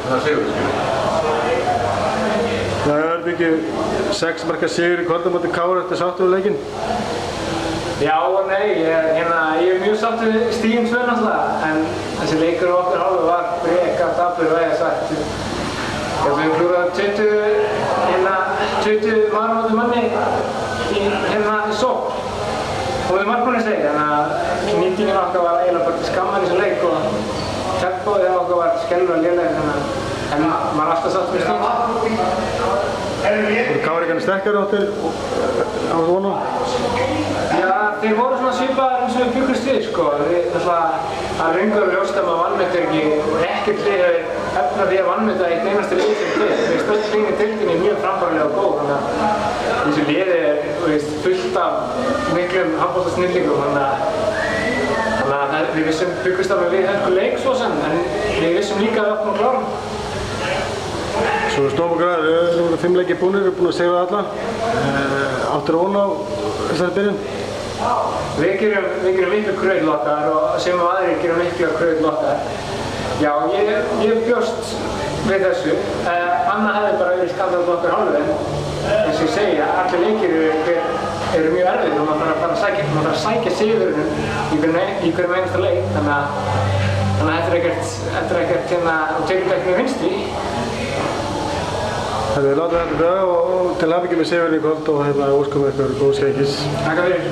það sigur, Það er ekki 6 marka sigur í kvöld á móti KR eftir sáttur við leikinn? Já og nei, ég er mjög sáttur við stigin 2 náttúrulega, en þessi leikur á okkar hálfu var breka dapur vægast sagt. Við klúraðum 20 maður á manni í sókn og við markmannisleik, þannig að nýtingin okkar var eiginlega bara skamman í þessu leik og tempóið okkar var skelfilega léleg, en maður er alltaf sáttur við stigin. Voru KR sterkari áttir á vonu? Já, þeir voru svona svipaðir eins og við bjuggumst við, sko. Það er engar ljóst að maður vanmetur ekki og ekkert lið hefur efna því að vanmeta eitt einasta lið sem til. Við stöldum inn í deildinni mjög framfærilega og góð, þannig að þessu liði er fullt af miklum handboltasnillingum, þannig að við vissum bjuggumst að við hefðum leik svo sem, en við vissum líka að við áttum að klára. Svo Snóp og Græðar, við erum 5 leikir búnir, við erum búin að segja alla. Áttir þú vona á þessari byrjun? Við gerum miklu krauðlokkar og sem aðrir gerum miklu krauðlokkar. Já, ég bjóst við þessu. Annað hefði bara verið skandalt okkar hálfu, en eins og ég segja, allir leikir eru mjög erfiðir og maður þarf að sækja sigurinn í hverjum einasta leik, þannig að þetta er ekkert og tekur ekki með vinstri. Við látum þetta í dag og til hamingju með sigurinn í kvöld og óskum ykkur góðs gengis. Takk fyrir.